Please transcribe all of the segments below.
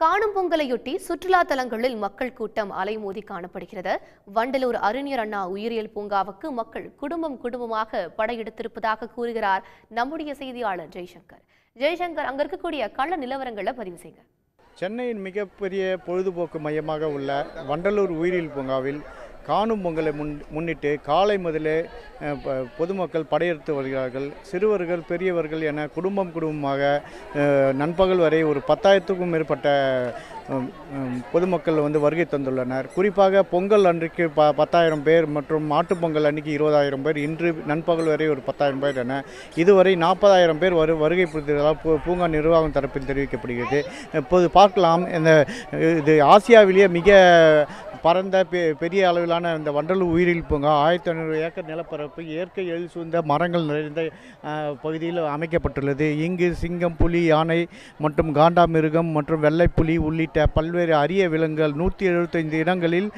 காணும் பொங்கலையொட்டி சுற்றுலா தலங்களில் மக்கள் கூட்டம் அலைமோதி காணப்படுகிறது. வண்டலூர் அறிஞர் அண்ணா உயிரியல் பூங்காவுக்கு மக்கள் குடும்பமாக படையெடுத்திருப்பதாக கூறுகிறார் நம்முடைய செய்தியாளர் ஜெய்சங்கர். அங்க இருக்கக்கூடிய கள நிலவரங்களை பதிவு செய்யுங்க. சென்னையின் மிகப்பெரிய பொழுதுபோக்கு மையமாக உள்ள வண்டலூர் உயிரியல் பூங்காவில் காணும் பொங்கலை முன்னிட்டு காலை முதலே பொதுமக்கள் படையெடுத்து வருகிறார்கள். சிறுவர்கள் பெரியவர்கள் என குடும்பமாக நண்பகல் வரை ஒரு 10,000க்கும் மேற்பட்ட பொதுமக்கள் வருகை தந்துள்ளனர். குறிப்பாக பொங்கல் அன்றைக்கு 10,000 பேர் மற்றும் மாட்டுப்பொங்கல் அன்றைக்கு 20,000 பேர், இன்று நண்பகல் வரை ஒரு 10,000 பேர் என இதுவரை 40,000 பேர் வருகை புரிந்ததாக பூங்கா நிர்வாகம் தரப்பில் தெரிவிக்கப்படுகிறது. இப்போது பார்க்கலாம், இது ஆசியாவிலேயே மிக பரந்த பெரிய அளவிலான இந்த வண்டலூர் உயிரியல் பூங்கா 1500 ஏக்கர் நிலப்பரப்பு இயற்கை எழில் சூழ்ந்த மரங்கள் நிறைந்த பகுதியில் அமைக்கப்பட்டுள்ளது. இங்கு சிங்கம், புலி, யானை மற்றும் காண்டாமிருகம் மற்றும் வெள்ளைப்புலி உள்ளிட்ட பல்வேறு அரிய விலங்குகள் 175 இடங்களில்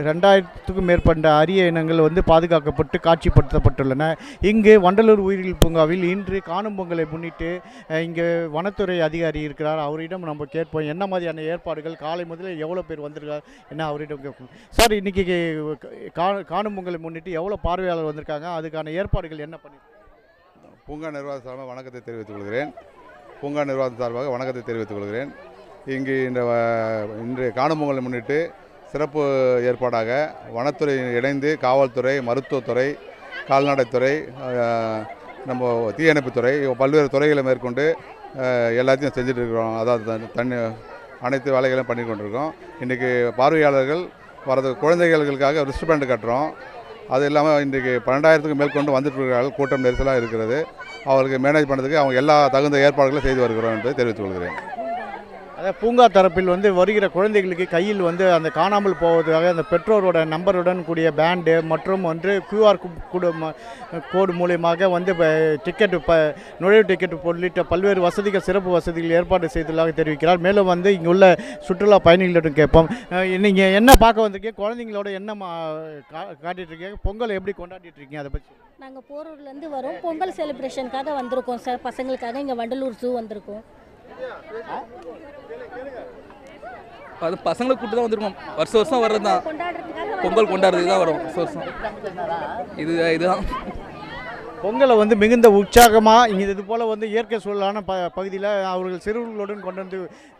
2,000க்கும் மேற்பட்ட அரிய இனங்கள் பாதுகாக்கப்பட்டு காட்சிப்படுத்தப்பட்டுள்ளன. இங்கு வண்டலூர் உயிரியல் பூங்காவில் இன்று காணும் பொங்கலை முன்னிட்டு இங்கு வனத்துறை அதிகாரி இருக்கிறார். அவரிடம் நம்ம கேட்போம், என்ன மாதிரியான ஏற்பாடுகள், காலை முதலில் எவ்வளோ பேர் வந்திருக்கார் என்ன அவரிடம் கேட்போம். சார், இன்றைக்கி காணும் பொங்கலை முன்னிட்டு எவ்வளோ பார்வையாளர் வந்திருக்காங்க, அதுக்கான ஏற்பாடுகள் என்ன பண்ணி? பூங்கா நிர்வாக சார்பாக வணக்கத்தை தெரிவித்துக் கொள்கிறேன். பூங்கா நிர்வாக சார்பாக வணக்கத்தை தெரிவித்துக் கொள்கிறேன். இங்கு இன்று காணும் பொங்கலை முன்னிட்டு சிறப்பு ஏற்பாடாக வனத்துறை இணைந்து காவல்துறை, மருத்துவத்துறை, கால்நடைத்துறை, நம்ம தீயணைப்புத்துறை பல்வேறு துறைகளை மேற்கொண்டு எல்லாத்தையும் செஞ்சுட்டு இருக்கிறோம். அதாவது அனைத்து வேலைகளையும் பண்ணி கொண்டிருக்கோம். இன்றைக்கி பார்வையாளர்கள் வரது குழந்தைகளுக்காக ரிஸ்ட்பேண்ட் கட்டுறோம். அது இல்லாமல் இன்றைக்கு 12,000க்கும் மேற்கொண்டு வந்துட்டு இருக்கிறார்கள். கூட்டம் நெரிசலாக இருக்கிறது. அவருக்கு மேனேஜ் பண்ணுறதுக்கு அவங்க எல்லா தகுந்த ஏற்பாடுகளும் செய்து வருகிறோம் என்று தெரிவித்துக் கொள்கிறேன். அதாவது பூங்கா தரப்பில் வருகிற குழந்தைகளுக்கு கையில் அந்த காணாமல் போவதற்காக அந்த பெற்றோரோட நம்பருடன் கூடிய பேண்டு மற்றும் QR கோடு மூலமாக டிக்கெட்டு நுழைவு டிக்கெட் உள்ளிட்ட பல்வேறு வசதிகள், சிறப்பு வசதிகள் ஏற்பாடு செய்துள்ளதாக தெரிவிக்கிறார். மேலும் இங்கே உள்ள சுற்றுலா பயணிகளிடம் கேட்போம், நீங்கள் என்ன பார்க்க வந்திருக்கீங்க, குழந்தைங்களோட என்ன காட்டிகிட்டு இருக்கீங்க, பொங்கலை எப்படி கொண்டாடிட்டு இருக்கீங்க, அதை பற்றி? நாங்கள் போரூர்லேருந்து வரோம். பொங்கல் செலிப்ரேஷனுக்காக வந்திருக்கோம் சார். பசங்களுக்காக இங்கே வண்டலூர் ஜூ வந்திருக்கோம். அது பசங்களை கூட்டு தான் வந்திருக்கோம். வருஷம் வர்றது தான், பொங்கல் கொண்டாடுறதுக்கு தான் வரும் வருஷம். இதுதான் பொங்கலை மிகுந்த உற்சாகமாக இங்கே இது போல் இயற்கை சூழலான பகுதியில் அவர்கள் சிறுவர்களுடன்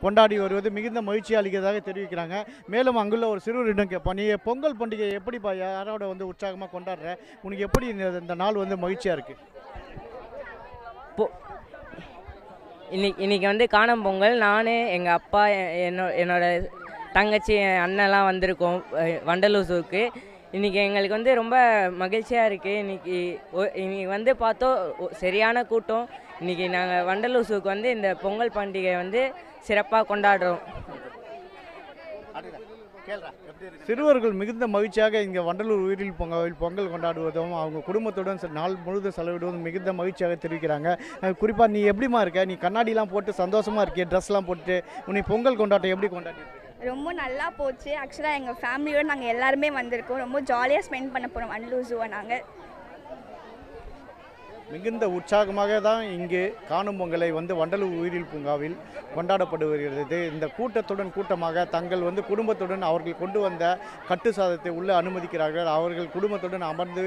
கொண்டாடி வருவது மிகுந்த மகிழ்ச்சி அளிக்கிறதாக தெரிவிக்கிறாங்க. மேலும் அங்குள்ள ஒரு சிறுவரிடம் கேட்போம், நீ பொங்கல் பண்டிகை எப்படிப்பா யாரோட உற்சாகமாக கொண்டாடுற, உனக்கு எப்படி இந்த நாள் மகிழ்ச்சியாக இருக்குது? இன்னைக்கு காணும் பொங்கல். நான், எங்கள் அப்பா, என்னோட தங்கச்சி, அண்ணெல்லாம் வந்திருக்கோம் வண்டலூர் ஜூக்கு. இன்றைக்கி எங்களுக்கு ரொம்ப மகிழ்ச்சியாக இருக்குது. இன்றைக்கி பார்த்தோம் சரியான கூட்டம். இன்றைக்கி நாங்கள் வண்டலூர் ஜூக்கு இந்த பொங்கல் பண்டிகை சிறப்பாக கொண்டாடுறோம். சிறுவர்கள் மிகுந்த மகிழ்ச்சியாக இங்கே வண்டலூர் உயிரியல் பூங்காவில் பொங்கல் கொண்டாடுவதும் அவங்க குடும்பத்துடன் நாள் முழுவதும் செலவிடுவதும் மிகுந்த மகிழ்ச்சியாக தெரிவிக்கிறாங்க. குறிப்பாக நீ எப்படிமா இருக்க, நீ கண்ணாடிலாம் போட்டு சந்தோஷமாக இருக்கிய, ட்ரெஸ்லாம் போட்டு உன்னை பொங்கல் கொண்டாட்டம் எப்படி கொண்டாடி? ரொம்ப நல்லா போச்சு. ஆக்சுவலாக எங்கள் ஃபேமிலியோடு நாங்கள் எல்லாருமே வந்திருக்கோம். ரொம்ப ஜாலியாக ஸ்பெண்ட் பண்ண போகிறோம் வண்டலூர் ஜூவை. நாங்கள் மிகுந்த உற்சாகமாக தான் இங்கு காணும் பொங்கலை வண்டலூர் உயிரியல் பூங்காவில் கொண்டாடப்பட்டு வருகிறது. இந்த கூட்டமாக தங்கள் குடும்பத்துடன் அவர்கள் கொண்டு வந்த கட்டு சாதத்தை உள்ளே அனுமதிக்கிறார்கள். அவர்கள் குடும்பத்துடன் அமர்ந்து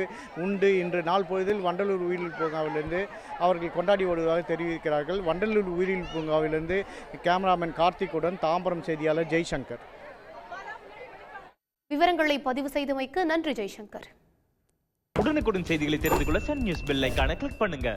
உண்டு இன்று நாள் பொழுதில் வண்டலூர் உயிரியல் பூங்காவிலிருந்து அவர்கள் கொண்டாடி வருவதாக தெரிவிக்கிறார்கள். வண்டலூர் உயிரியல் பூங்காவிலிருந்து கேமராமேன் கார்த்திக்குடன் தாம்பரம் செய்தியாளர் ஜெய்சங்கர். விவரங்களை பதிவு செய்தமைக்கு நன்றி ஜெய்சங்கர். உடனுக்குடன் செய்திகளை தெரிந்து கொள்ள சன் நியூஸ் பெல் ஐகானை கிளிக் பண்ணுங்க.